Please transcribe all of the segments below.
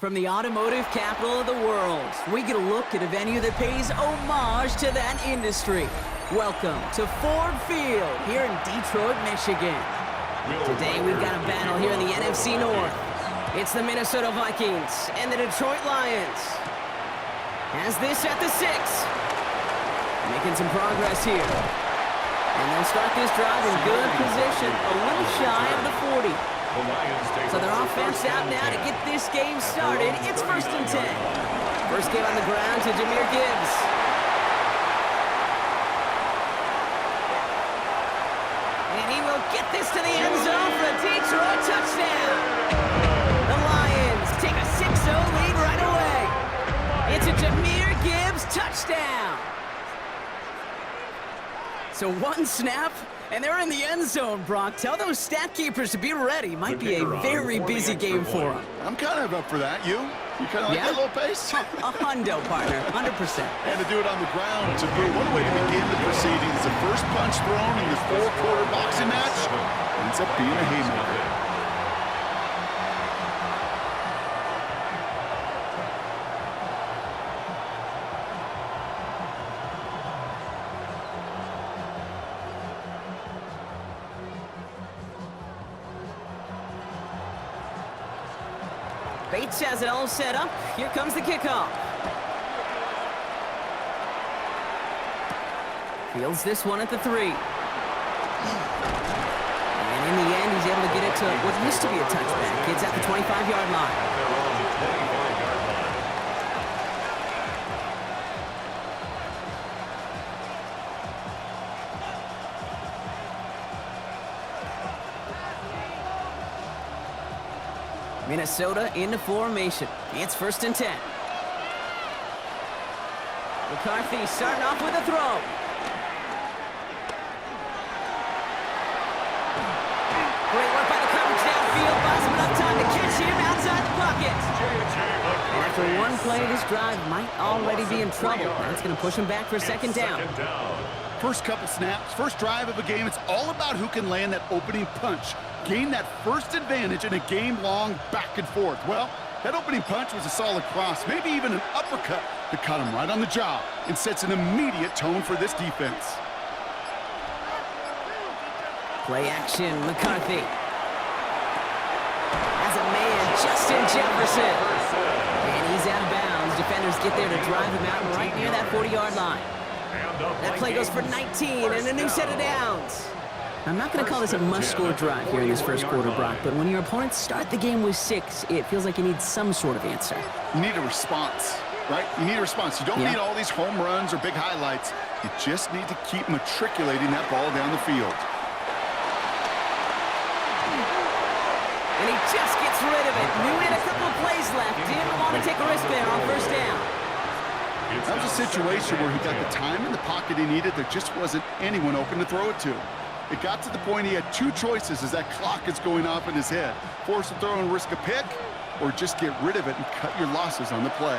From the automotive capital of the world, we get a look at a venue that pays homage to that industry. Welcome to Ford Field here in Detroit, Michigan. Today we've got a battle here in the NFC North. It's the Minnesota Vikings and the Detroit Lions. Has this at the 6. Making some progress here. And they'll start this drive in good position, a little shy of the 40. So their offense out now to get this game started. It's 1st and 10. First game on the ground to Jahmyr Gibbs. And he will get this to the end zone for a Detroit touchdown. The Lions take a 6-0 lead right away. It's a Jahmyr Gibbs touchdown. So one snap, and they're in the end zone, Brock. Tell those stat keepers to be ready. Might be a very busy game for them. I'm kind of up for that. You kind of like that little pace? A hundo, partner, 100%. And to do it on the ground, to do what a way to begin the proceedings. The first punch thrown in this 4-quarter boxing match ends up being a haymaker. Bates has it all set up. Here comes the kickoff. Fields this one at the 3. And in the end, he's able to get it to what used to be a touchback. It's at the 25-yard line. Minnesota into formation. It's 1st and 10. McCarthy starting off with a throw. Great work by the coverage downfield. Buys him enough time to catch him outside the pocket. And after one play, this drive might already be in trouble. That's going to push him back for 2nd down. First couple snaps, first drive of a game, it's all about who can land that opening punch. Gain that first advantage in a game-long back and forth. Well, that opening punch was a solid cross, maybe even an uppercut that caught him right on the job and sets an immediate tone for this defense. Play action, McCarthy. Has a man, Justin Jefferson. And he's out of bounds. Defenders get there to drive him out right near that 40-yard line. That play goes for 19 and a new set of downs. I'm not going to call this a must-score drive here in this first quarter, Brock, but when your opponents start the game with 6, it feels like you need some sort of answer. You need a response, right? You need a response. You don't need all these home runs or big highlights. You just need to keep matriculating that ball down the field. And he just gets rid of it. Knew he had a couple of plays left. Didn't want to take a risk there on 1st down. That was a situation where he got the time in the pocket he needed. There just wasn't anyone open to throw it to. It got to the point he had 2 choices as that clock is going off in his head. Force a throw and risk a pick, or just get rid of it and cut your losses on the play.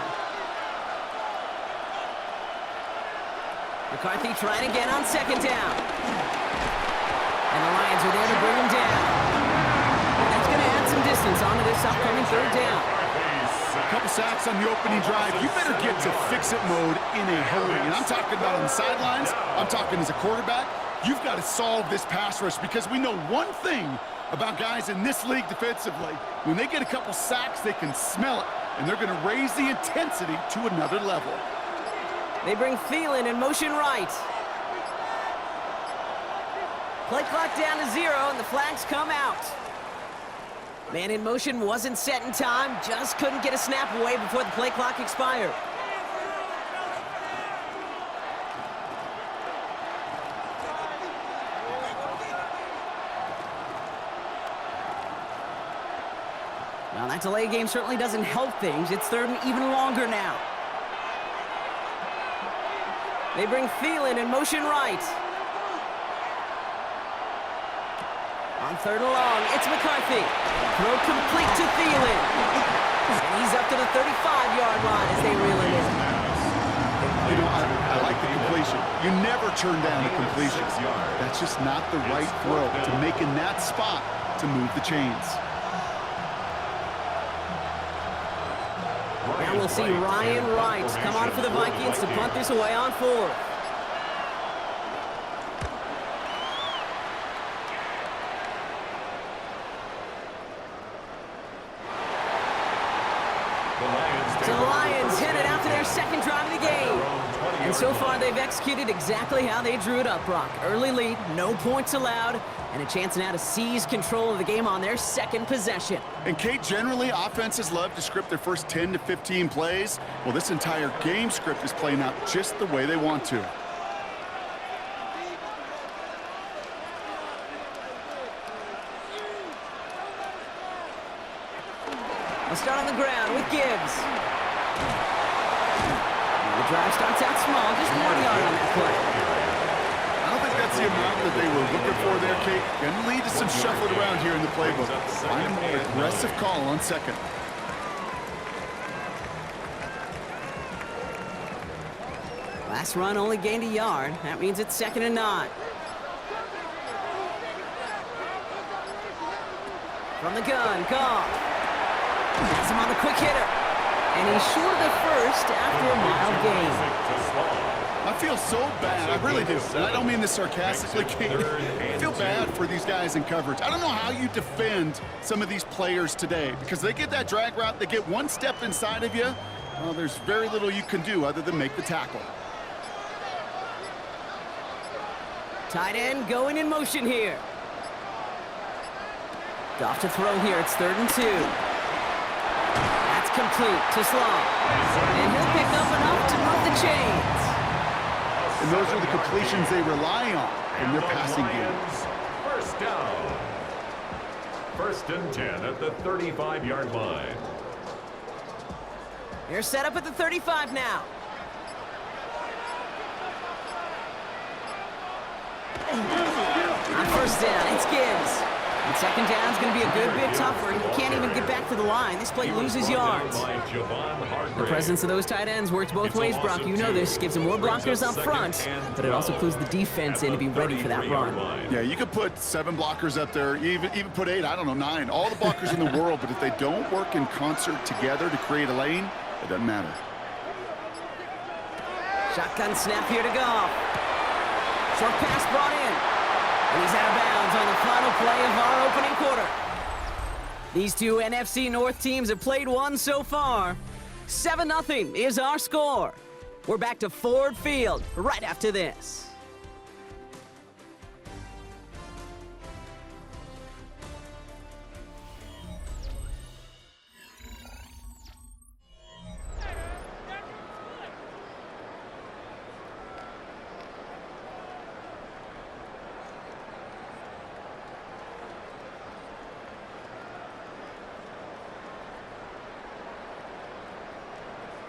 McCarthy trying again on 2nd down. And the Lions are there to bring him down. And that's going to add some distance onto this upcoming 3rd down. A couple sacks on the opening drive. You better get to fix-it mode in a hurry. And I'm talking about on the sidelines. I'm talking as a quarterback. You've got to solve this pass rush because we know one thing about guys in this league defensively. When they get a couple sacks, they can smell it, and they're going to raise the intensity to another level. They bring Thielen in motion right. Play clock down to 0, and the flags come out. Man in motion wasn't set in time, just couldn't get a snap away before the play clock expired. Well, that delay game certainly doesn't help things. It's 3rd and even longer now. They bring Thielen in motion right. On 3rd and long, it's McCarthy. Throw complete to Thielen. And he's up to the 35-yard line as they reel it in. You know, I like the completion. You never turn down a completion. That's just not the right throw to make in that spot to move the chains. And we'll see Ryan Wright come on for the Vikings to punt this away on 4th. So the Lions headed out to their second drive of the game. And so far, they've executed exactly how they drew it up, Brock. Early lead, no points allowed, and a chance now to seize control of the game on their second possession. And, Kate, generally, offenses love to script their first 10 to 15 plays. Well, this entire game script is playing out just the way they want to. We'll start on the ground with Gibbs. The drive starts out small, just 1 yard on that play. I don't think that's the amount that they were looking for there, Kate. Going to lead to some shuffling around here in the playbook. Find a more aggressive call on second. Last run only gained a yard. That means it's 2nd and 9. From the gun, Goff. Has him on the quick hitter. And he's short of the first after a mild gain. I feel so bad. I really do. And I don't mean this sarcastically, Kate. I feel bad for these guys in coverage. I don't know how you defend some of these players today because they get that drag route, they get one step inside of you. Well, there's very little you can do other than make the tackle. Tight end going in motion here. Goff to throw here. It's 3rd and 2. Complete to Sloan. And he'll pick up enough to move the chains. And those are the completions they rely on in their passing game. First down. 1st and 10 at the 35-yard line. They're set up at the 35 now. On 1st down, it's Gibbs. And 2nd down is going to be a good bit tougher. He can't even get back to the line. This play loses yards. The presence of those tight ends works both ways, Brock. You know this. Gives them more blockers up front, but it also clues the defense in to be ready for that run. Yeah, you could put 7 blockers up there, even put 8, I don't know, 9. All the blockers in the world, but if they don't work in concert together to create a lane, it doesn't matter. Shotgun snap here to Goff. Short pass brought in. And he's out of bounds on the final play of our opening quarter. These two NFC North teams have played one so far. 7-0 is our score. We're back to Ford Field right after this.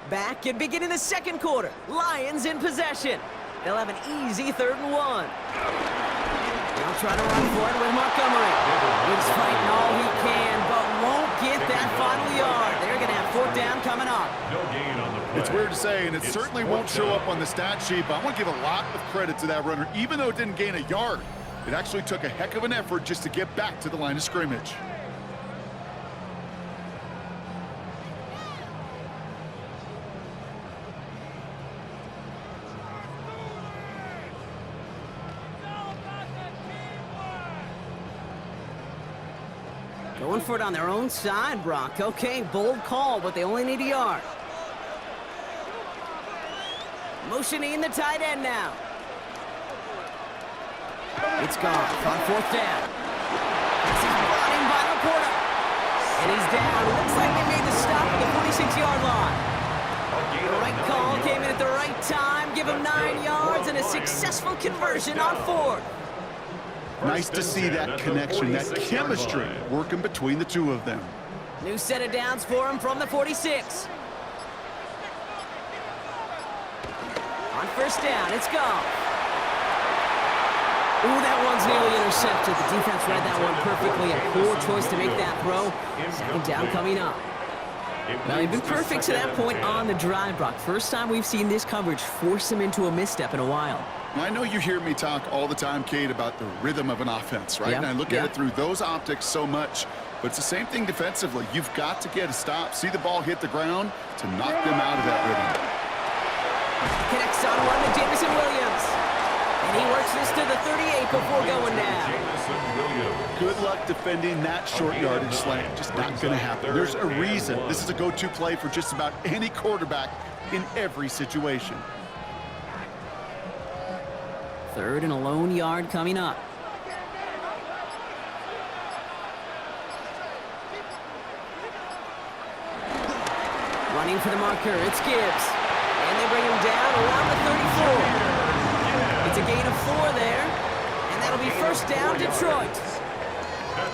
Back and beginning the second quarter. Lions in possession. They'll have an easy 3rd and 1. They'll try to run for it with Montgomery. He's fighting all he can, but won't get that final yard. They're going to have 4th down coming up. No gain on the play. It's weird to say, and it certainly won't show up on the stat sheet, but I want to give a lot of credit to that runner. Even though it didn't gain a yard, it actually took a heck of an effort just to get back to the line of scrimmage. Going for it on their own side, Brock. Okay, bold call, but they only need a yard. Motioning the tight end now. It's gone on 4th down. This is brought in by Laporta. And he's down. Looks like they made the stop at the 46-yard line. The right call came in at the right time. Give him 9 yards and a successful conversion on 4th. Nice to see that connection, that chemistry working between the two of them. New set of downs for him from the 46. On 1st down, it's gone. Ooh, that one's nearly intercepted. The defense read that one perfectly. A poor choice to make that throw. 2nd down coming up. Well, they've been perfect to that point on the drive, Brock. First time we've seen this coverage force him into a misstep in a while. I know you hear me talk all the time, Kate, about the rhythm of an offense, right? Yeah, and I look at it through those optics so much. But it's the same thing defensively. You've got to get a stop, see the ball hit the ground to knock them out of that rhythm. Connects on one to Jamison Williams. And he works this to the 38 before going down. Good luck defending that short yardage slant. Just not going to happen. There's a reason. This is a go-to play for just about any quarterback in every situation. 3rd and a lone yard coming up. Running for the marker, it's Gibbs. And they bring him down around the 34. It's a gain of 4 there. And that'll be first down, Detroit.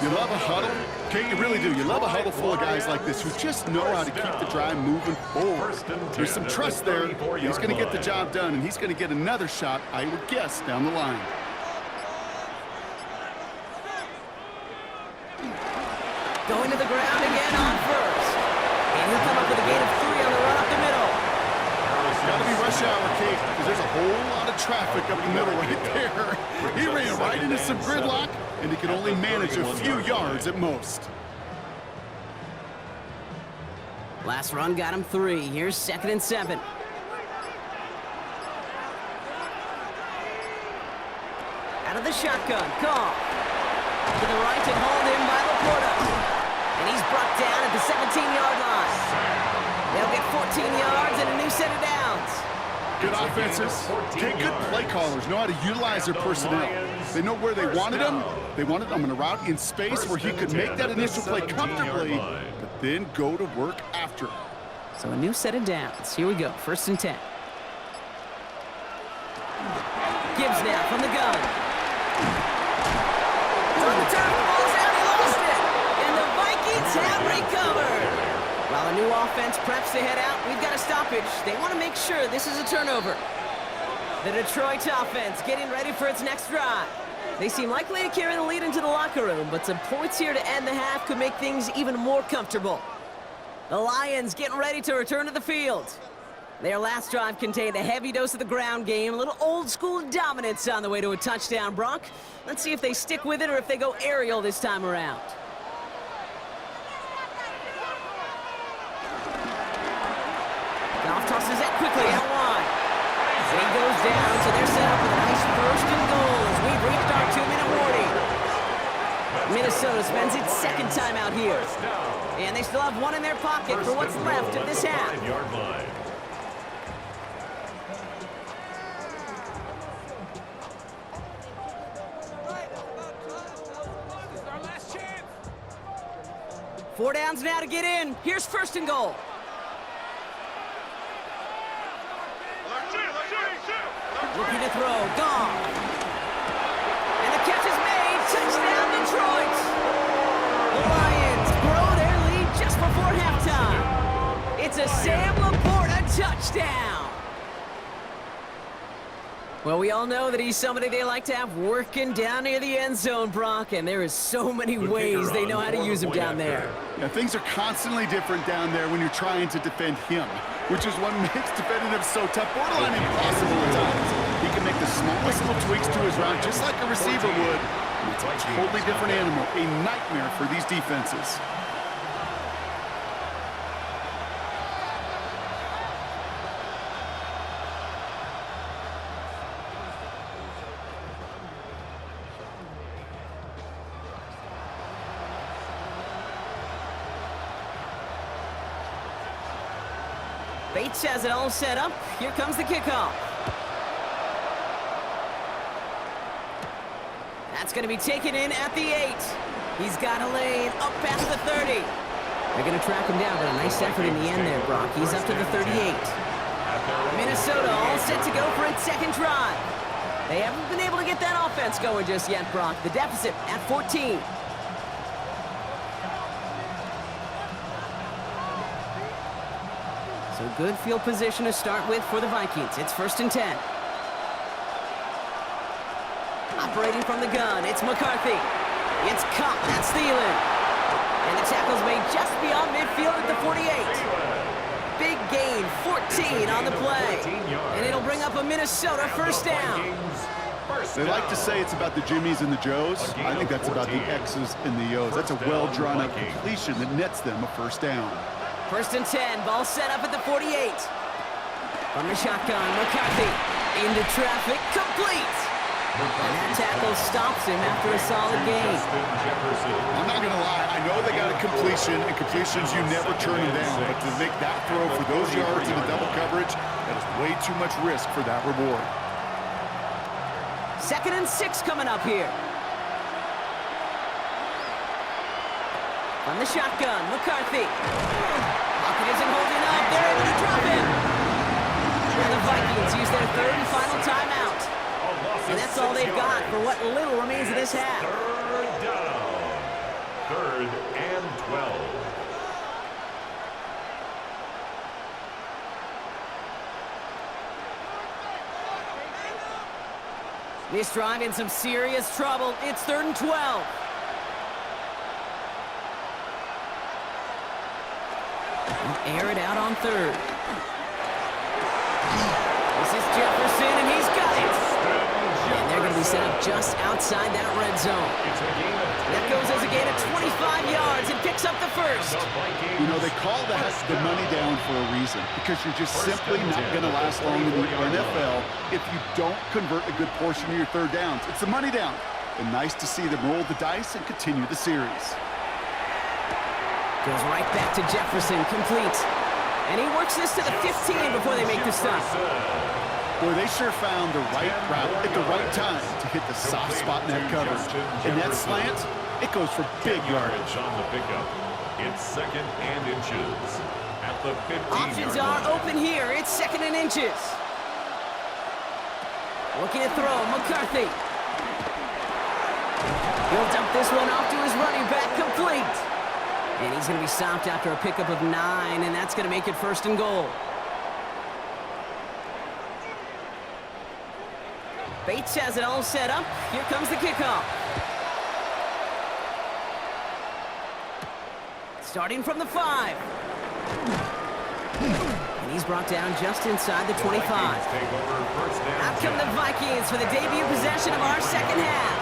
You love a huddle? Okay, you really do. You love a huddle full of guys like this who just know how to keep the drive moving forward. There's some trust there. He's going to get the job done, and he's going to get another shot, I would guess, down the line. Going to the ground again on first. And he'll come up with a gain of 3 on the run up the middle. It's got to be rush hour, Kate, because there's a whole lot of traffic up the middle right there. He ran right into some gridlock, and he can only manage a few yards at most. Last run got him 3. Here's 2nd and 7. Out of the shotgun, Goff. To the right and hauled in by Laporta. And he's brought down at the 17-yard line. They'll get 14 yards and a new set of downs. Good offenses. Okay, good play callers know how to utilize their personnel. They know where they wanted him. They wanted him in a route in space where he could make that initial play comfortably, but then go to work after. So a new set of downs. Here we go, 1st and 10. Gibbs now from the gun. On the turn, ball's out, he lost it. And the Vikings have recovered. While the new offense preps to head out, we've got a stoppage. They want to make sure this is a turnover. The Detroit offense getting ready for its next drive. They seem likely to carry the lead into the locker room, but some points here to end the half could make things even more comfortable. The Lions getting ready to return to the field. Their last drive contained a heavy dose of the ground game, a little old-school dominance on the way to a touchdown, Brock. Let's see if they stick with it or if they go aerial this time around. Goff tosses that quickly out wide. And he goes down, so they're set up with a nice 1st and goal as we've reached our 2-minute warning. Minnesota spends its 2nd time out here. And they still have 1 in their pocket for what's left of this half. Four downs now to get in. Here's 1st and goal. Looking to throw, Goff. And the catch is made. Touchdown, Detroit. The Lions grow their lead just before halftime. It's a Sam Laporta touchdown. Well, we all know that he's somebody they like to have working down near the end zone, Brock, and there is so many ways they know how to use him down there. Yeah, things are constantly different down there when you're trying to defend him, which is what makes defending him so tough, borderline impossible at times. He can make the smallest little tweaks to his route just like a receiver would. And it's a totally different animal, a nightmare for these defenses. Bates has it all set up. Here comes the kickoff. That's going to be taken in at the 8. He's got a lane up past the 30. They're going to track him down, but a nice effort in the end there, Brock. He's up to the 38. Minnesota all set to go for its 2nd drive. They haven't been able to get that offense going just yet, Brock. The deficit at 14. So good field position to start with for the Vikings. It's 1st and 10. Operating from the gun, it's McCarthy. It's caught, that's Thielen. And the tackle's made just beyond midfield at the 48. Big gain, 14 on the play. And it'll bring up a Minnesota 1st down. They like to say it's about the Jimmies and the Joes. I think that's about the X's and the O's. That's a well-drawn-up completion that nets them a first down. 1st and 10, ball set up at the 48. From the shotgun, McCarthy into traffic, complete. And that tackle stops him after a solid gain. I'm not going to lie, I know they got a completion, and completions you never turn them down, but to make that throw for those yards in a double coverage, that is way too much risk for that reward. 2nd and 6 coming up here. From the shotgun, McCarthy. Pocket isn't holding up. They're able to drop him. And the Vikings use their 3rd and final timeout. And that's all they've got for what little remains of this half. 3rd down. 3rd and 12. This drive in some serious trouble. It's 3rd and 12. Air it out on 3rd. This is Jefferson, and he's got it. And they're going to be set up just outside that red zone. That goes as a gain of 25 yards and picks up the first. You know, they call that the money down for a reason, because you're just simply not going to last long in the NFL if you don't convert a good portion of your 3rd downs. It's the money down. And nice to see them roll the dice and continue the series. Goes right back to Jefferson, complete. And he works this to the 15 before they make the stop. Boy, they sure found the right route at the right time to hit the soft spot in that coverage. And that slant, it goes for big yardage. On the pickup, it's 2nd and inches at the 15. Options are open here. It's 2nd and inches. Looking to throw, McCarthy. He'll dump this one off to his running back, complete. And he's going to be stopped after a pickup of 9, and that's going to make it 1st and goal. Bates has it all set up. Here comes the kickoff. Starting from the 5. And he's brought down just inside the 25. Out come the Vikings for the debut possession of our 2nd half.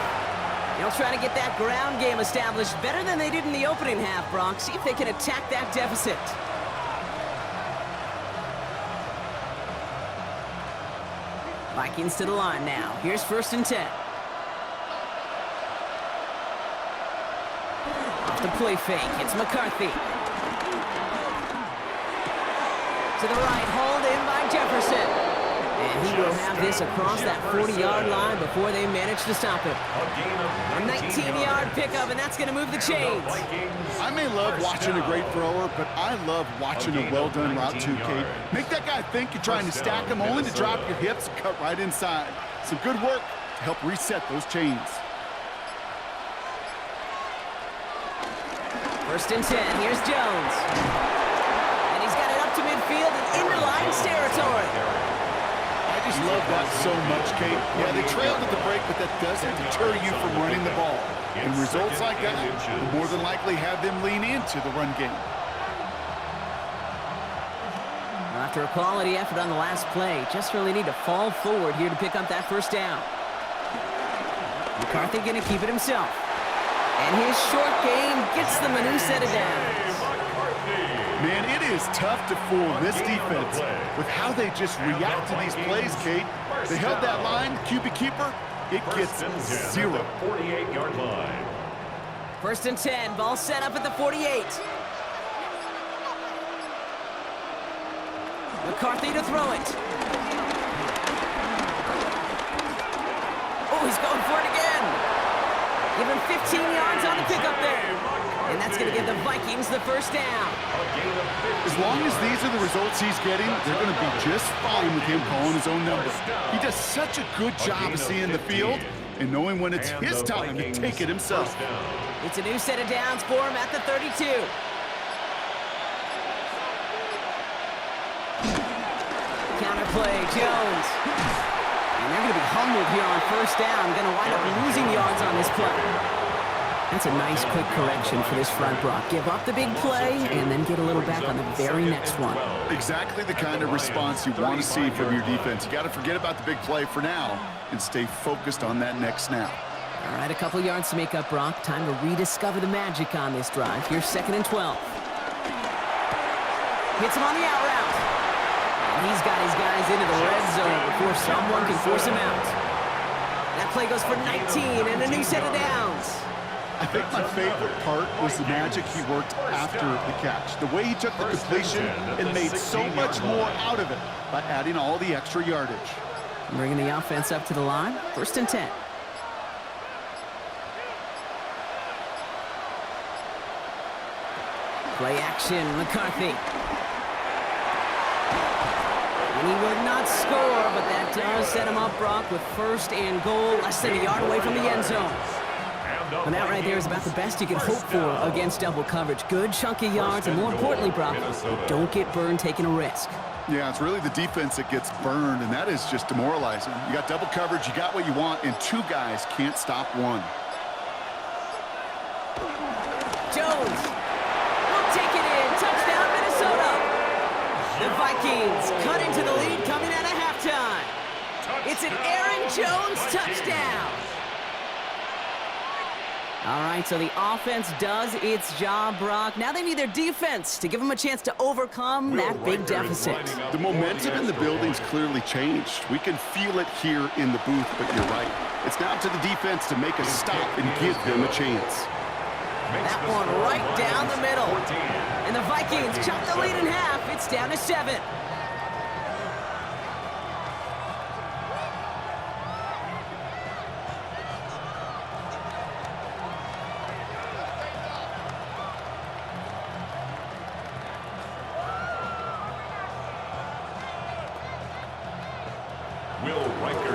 They'll try to get that ground game established better than they did in the opening half, Brock. See if they can attack that deficit. Vikings to the line now. Here's 1st and 10. Off the play fake, it's McCarthy. To the right, hauled in by Jefferson. And he will have this across that 40-yard line before they manage to stop him. A 19-yard pickup, and that's going to move the chains. I may love watching a great thrower, but I love watching a well-done route too, Kate. Make that guy think you're trying to stack him, only to drop your hips and cut right inside. Some good work to help reset those chains. 1st and 10, here's Jones. And he's got it up to midfield and into Lions territory. I just love that so much, Kate. Yeah, they trailed at the break, but that doesn't deter you from running the ball. And results like that will more than likely have them lean into the run game. After a quality effort on the last play, just really need to fall forward here to pick up that 1st down. McCarthy going to keep it himself. And his short game gets them a new set of downs. Man, it is tough to fool this defense with how they just react to these plays, Kate. They held that line, QB keeper, it gets 0. 48-yard line. 1st and 10, ball set up at the 48. McCarthy to throw it. Oh, he's going for it again. Give him 15 yards on the pickup there. And that's going to give the Vikings the 1st down. As long as these are the results he's getting, they're going to be just fine with him calling his own number. He does such a good job of seeing the field and knowing when it's his time to take it himself. It's a new set of downs for him at the 32. Counterplay, Jones. And they're going to be humbled here on 1st down. Going to wind up losing yards on this play. That's a nice quick correction for this front, Brock. Give up the big play and then get a little back on the very next one. Exactly the kind of response you want to see from your defense. You got to forget about the big play for now and stay focused on that next snap. All right, a couple yards to make up, Brock. Time to rediscover the magic on this drive. Here's 2nd and 12. Hits him on the out route. And he's got his guys into the red zone before someone can force him out. That play goes for 19 and a new set of downs. I think my favorite part was the magic he worked after the catch. The way he took the completion and made so much more out of it by adding all the extra yardage. Bringing the offense up to the line. 1st and 10. Play action, McCarthy. And he would not score, but that does set him up, Brock, with 1st and goal, less than a yard away from the end zone. And that right there is about the best you can hope for against double coverage. Good chunk of yards, and more importantly, Brock, don't get burned taking a risk. Yeah, it's really the defense that gets burned, and that is just demoralizing. You got double coverage, you got what you want, and 2 guys can't stop one. Jones will take it in. Touchdown, Minnesota. The Vikings cut into the lead coming out of halftime. It's an Aaron Jones touchdown. All right, so the offense does its job, Brock. Now they need their defense to give them a chance to overcome that big deficit. The momentum in the building's clearly changed. We can feel it here in the booth, but you're right. It's now to the defense to make a stop and give them a chance. That one right down the middle. And the Vikings chop the lead in half. It's down to 7.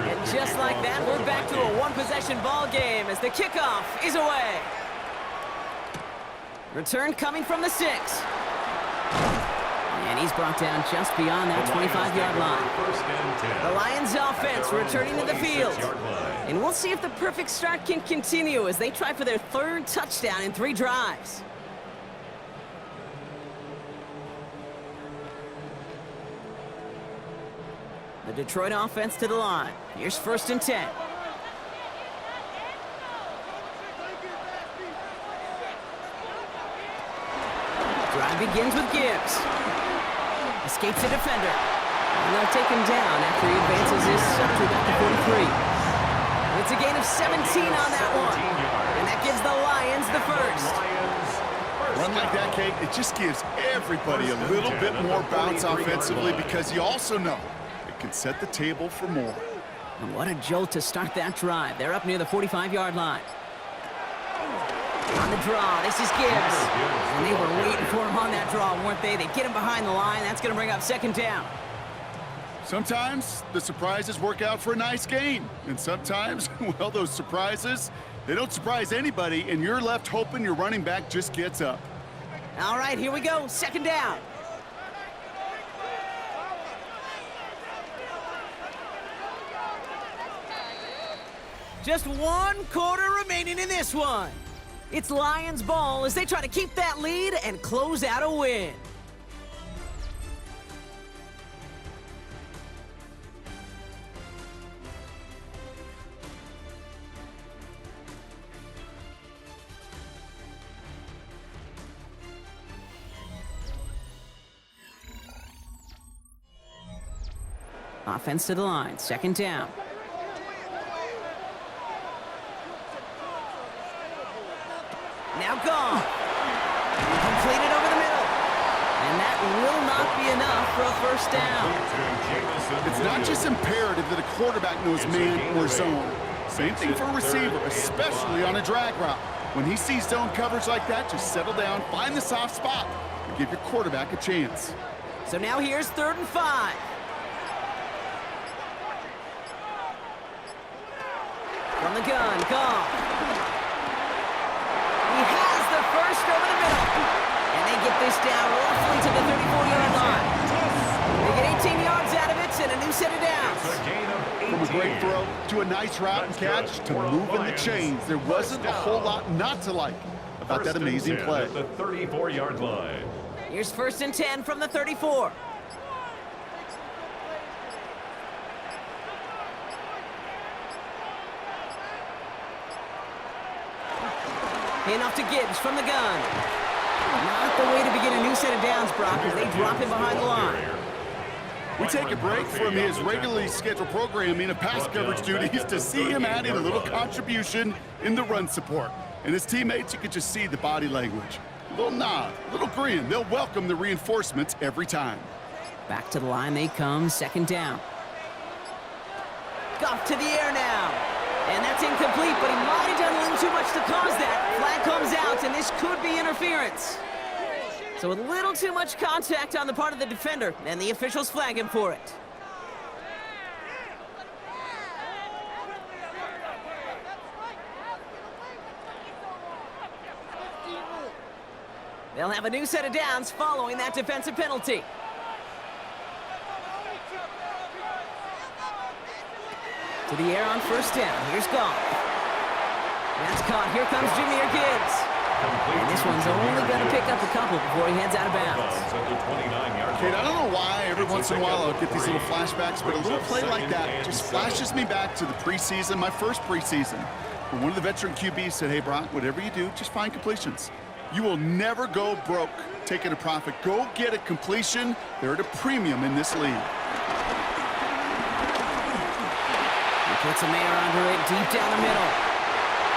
And just like that, we're back to a one-possession ball game as the kickoff is away. Return coming from the 6. And he's brought down just beyond that 25-yard line. The Lions offense returning to the field. And we'll see if the perfect start can continue as they try for their 3rd touchdown in 3 drives. The Detroit offense to the line. Here's 1st and 10. Drive begins with Gibbs. Escapes the defender. And they'll take him down after he advances this up to about the 43. It's a gain of 17 on that one. And that gives the Lions the 1st. Run like that, Kate, it just gives everybody a little bit more bounce offensively because you also know it can set the table for more. And what a jolt to start that drive. They're up near the 45-yard line. On the draw, this is Gibbs. And they were waiting for him on that draw, weren't they? They get him behind the line. That's going to bring up 2nd down. Sometimes the surprises work out for a nice gain. And sometimes, well, those surprises, they don't surprise anybody, and you're left hoping your running back just gets up. All right, here we go. 2nd down. Just 1 quarter remaining in this one. It's Lions ball as they try to keep that lead and close out a win. Offense to the line, 2nd down. Now gone. Completed over the middle. And that will not be enough for a 1st down. It's not just imperative that a quarterback knows man or zone. Same thing for a receiver, especially on a drag route. When he sees zone coverage like that, just settle down, find the soft spot, and give your quarterback a chance. So now here's 3rd and 5. From the gun, Goff. He has the 1st over the middle. And they get this down roughly to the 34-yard line. They get 18 yards out of it and a new set of downs. From a great throw to a nice route and catch to moving the chains, there wasn't a whole lot not to like about that amazing play. At the 34-yard line. Here's 1st and 10 from the 34. And off to Gibbs from the gun. Not the way to begin a new set of downs, Brock, as they drop him behind the line. We take a break from his regularly scheduled programming of pass coverage duties to see him adding a little contribution in the run support. And his teammates, you could just see the body language. A little nod, a little grin. They'll welcome the reinforcements every time. Back to the line they come, second down. Goff to the air now. And that's incomplete, but he might have done a little too much to cause that. Flag comes out, and this could be interference. So a little too much contact on the part of the defender, and the officials flag him for it. They'll have a new set of downs following that defensive penalty. To the air on first down. Here's Goff. That's caught. Here comes Jahmyr Gibbs. And this one's only going to pick up a couple before he heads out of bounds. Kate, I don't know why every once in a while I'll get these little flashbacks, but a little play like that just flashes me back to the preseason, my first preseason. When one of the veteran QBs said, hey, Brock, whatever you do, just find completions. You will never go broke taking a profit. Go get a completion. They're at a premium in this league. Puts a man under it, deep down the middle.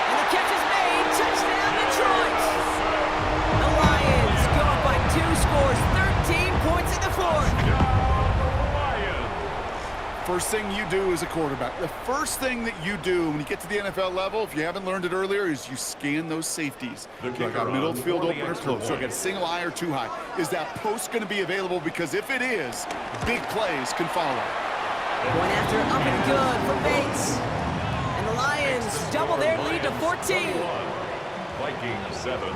And the catch is made. Touchdown, Detroit! The Lions go up by 2 scores, 13 points in the fourth. First thing you do as a quarterback, the first thing that you do when you get to the NFL level, if you haven't learned it earlier, is you scan those safeties. Do I got middle field open or close? Do I got a single high or too high? Is that post going to be available? Because if it is, big plays can follow. Going after up and good for Bates. And the Lions double their lead to 14. Vikings 7.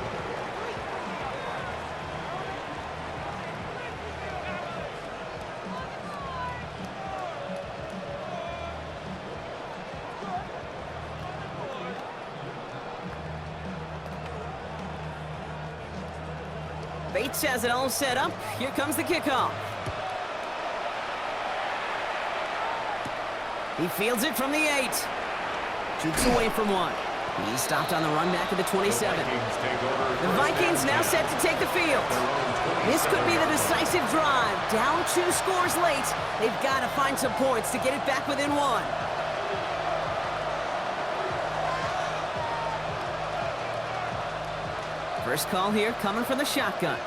Bates has it all set up. Here comes the kickoff. He fields it from the 8. Jukes away from one. He's stopped on the run back at the 27. The Vikings now set to take the field. This could be the decisive drive. Down 2 scores late. They've got to find some points to get it back within 1. First call here coming from the shotgun.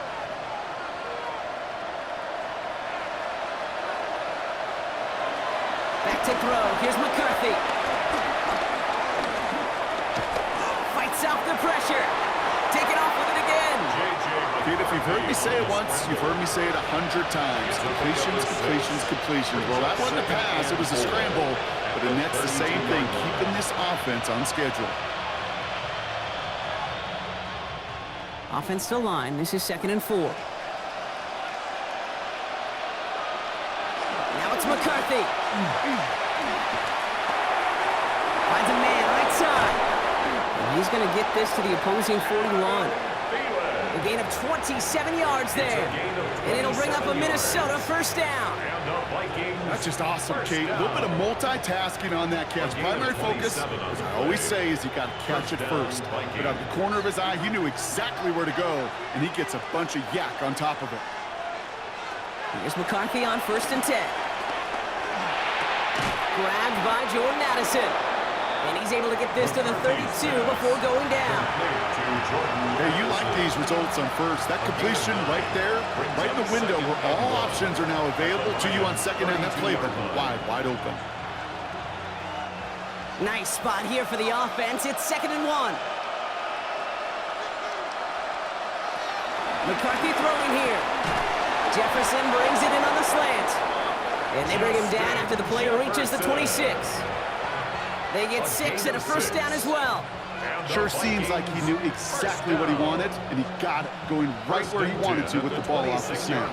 Back to throw. Here's McCarthy. Fights off the pressure. Take it off with it again. Dude, if you've heard me say it once, you've heard me say it 100 times. Completions, completions, completions. Well, that wasn't a pass. It was a scramble. But the net's the same thing, keeping this offense on schedule. Offense to line. This is 2nd and 4. Now it's McCarthy. Finds a man right side. And he's going to get this to the opposing 41. A gain of 27 yards there. And it'll bring up a Minnesota first down. That's just awesome, Kate. A little bit of multitasking on that catch. Primary focus, as I always say, is you got to catch it first. But out of the corner of his eye, he knew exactly where to go, and he gets a bunch of yak on top of it. Here's McCarthy on 1st and 10. Grabbed by Jordan Addison. And he's able to get this to the 32 before going down. Hey, you like these results on first. That completion right there, right in the window where all options are now available to you on second and that playbook wide open. Nice spot here for the offense. It's 2nd and 1. McCarthy throwing here. Jefferson brings it in on the slant. And they bring him down after the player reaches the 26. They get 6 and a first down as well. Sure seems like he knew exactly what he wanted, and he got it going right where he wanted to with the ball off the snap.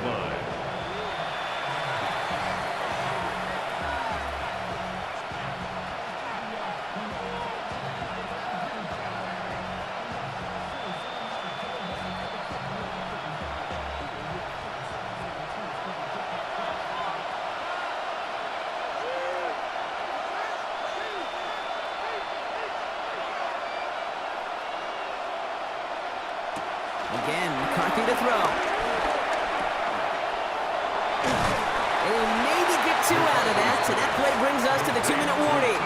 to throw. They'll maybe get 2 out of that, so that play brings us to the 2-minute warning.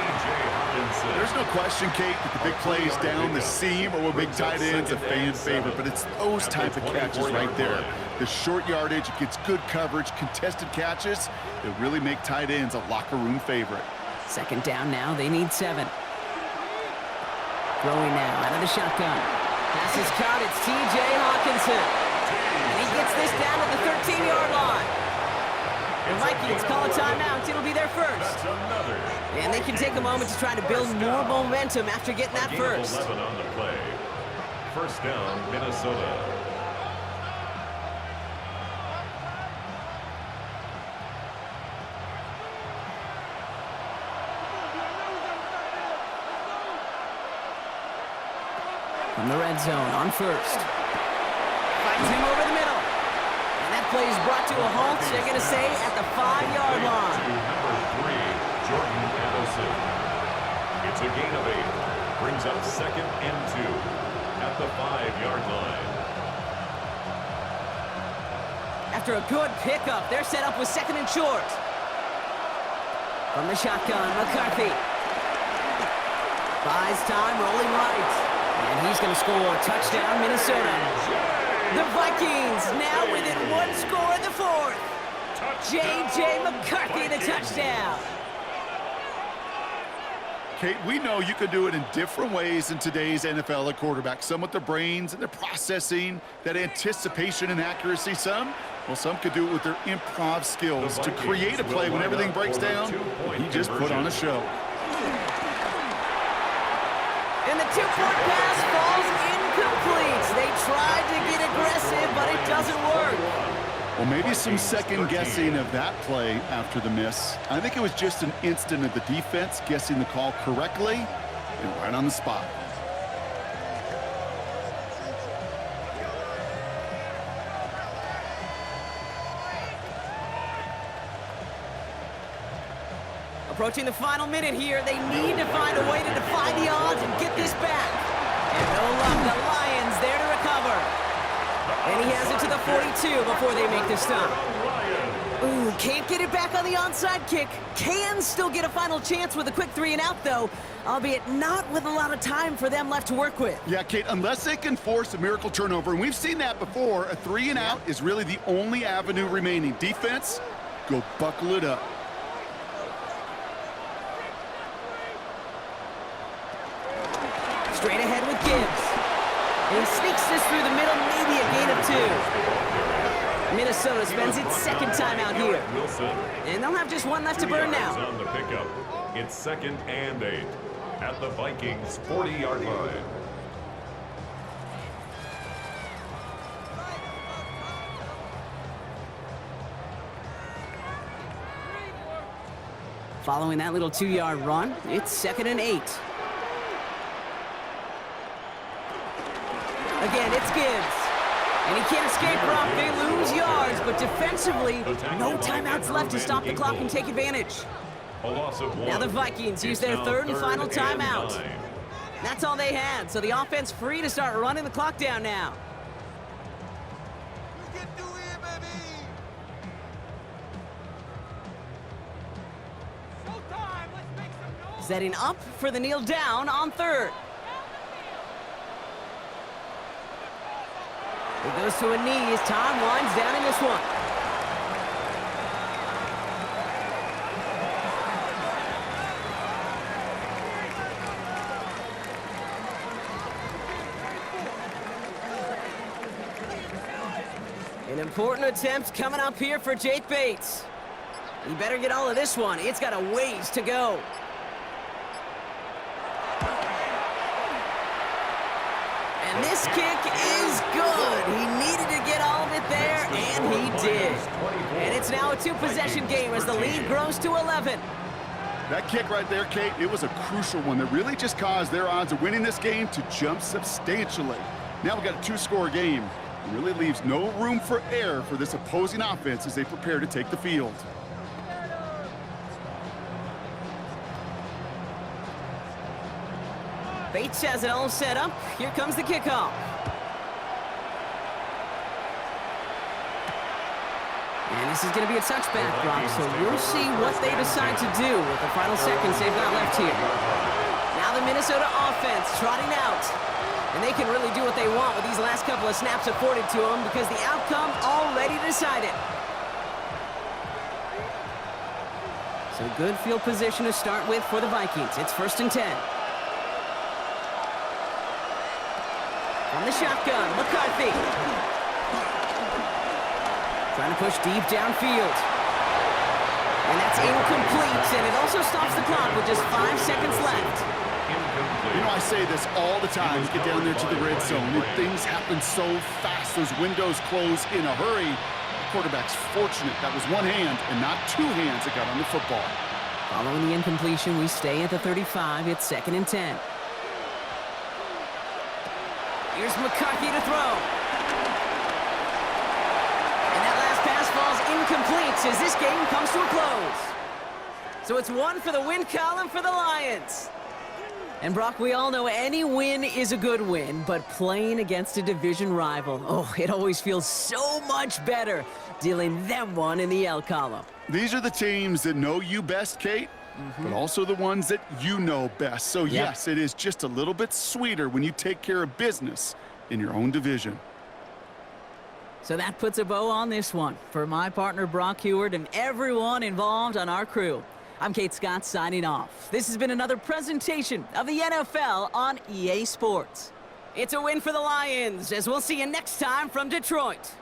There's no question, Kate, that the big plays down the seam or with big tight ends a fan favorite, but it's those type of catches right there. The short yardage, it gets good coverage, contested catches that really make tight ends a locker room favorite. 2nd down now, they need 7. Throwing now out of the shotgun. Pass is caught, it's T.J. Hawkinson. And he gets this down at the 13-yard line. The Vikings call a timeout. It'll be their first. And they can take a moment to try to build more momentum after getting that first. 11 on the play. First down, Minnesota. From the red zone on first. Finds him over the middle. And that play is brought to a halt, they're going to say, at the 5-yard line. Number 3, Jordan Addison. It's a gain of 8. Brings up 2nd and 2 at the 5-yard line. After a good pickup, they're set up with 2nd and short. From the shotgun, McCarthy. Buys time, rolling right. And he's going to score a touchdown, Minnesota. The Vikings now within 1 score in the 4th. J.J. McCarthy, the touchdown. Kate, we know you can do it in different ways in today's NFL at quarterback. Some with their brains and their processing, that anticipation and accuracy. Some could do it with their improv skills to create a play when everything breaks down. He just put on a show. And the 2-point pass falls incomplete. They tried to get aggressive, but it doesn't work. Well, maybe some second guessing of that play after the miss. I think it was just an instant of the defense guessing the call correctly and right on the spot. Approaching the final minute here, they need to find a way to defy the odds and get this back. And no luck, the Lions there to recover. And he has it to the 42 before they make the stop. Ooh, can't get it back on the onside kick. Can still get a final chance with a quick 3-and-out, though, albeit not with a lot of time for them left to work with. Yeah, Kate, unless they can force a miracle turnover, and we've seen that before, a 3-and-out is really the only avenue remaining. Defense, go buckle it up. Straight ahead with Gibbs. And he sneaks this through the middle, maybe a gain of 2. Minnesota spends its 2nd time out here. And they'll have just 1 left to burn now. On the pickup. It's 2nd and 8 at the Vikings 40-yard line. Following that little 2-yard run, it's 2nd and 8. Again, it's Gibbs. And he can't escape rock. They lose yards, but defensively, no timeouts left to stop the clock and take advantage. A loss of 1. Now the Vikings use their 3rd and final timeout. That's all they had, so the offense free to start running the clock down now. Setting up for the kneel down on 3rd. It goes to a knee as time winds down in this one. An important attempt coming up here for Jake Bates. He better get all of this one. It's got a ways to go. And this kick is good. He needed to get all of it there, and he did. And it's now a 2-possession game as the lead grows to 11. That kick right there, Kate, it was a crucial one that really just caused their odds of winning this game to jump substantially. Now we've got a 2-score game. It really leaves no room for error for this opposing offense as they prepare to take the field. Bates has it all set up. Here comes the kickoff. And this is going to be a touchback, Brock, so we'll see what they decide to do with the final seconds they've got left here. Now the Minnesota offense trotting out. And they can really do what they want with these last couple of snaps afforded to them because the outcome already decided. So good field position to start with for the Vikings. It's 1st and 10. From the shotgun, McCarthy. Trying to push deep downfield. And that's incomplete, and it also stops the clock with just 5 seconds left. You know, I say this all the time. You get down there to the red zone, and things happen so fast. Those windows close in a hurry. The quarterback's fortunate that was one hand and not two hands that got on the football. Following the incompletion, we stay at the 35. It's 2nd and 10. Here's McCarthy to throw. And that last pass falls incomplete as this game comes to a close. So it's one for the win column for the Lions. And Brock, we all know any win is a good win, but playing against a division rival, oh, it always feels so much better dealing them one in the L column. These are the teams that know you best, Kate, but also the ones that you know best. So, yes, it is just a little bit sweeter when you take care of business in your own division. So that puts a bow on this one. For my partner, Brock Heward, and everyone involved on our crew, I'm Kate Scott signing off. This has been another presentation of the NFL on EA Sports. It's a win for the Lions, as we'll see you next time from Detroit.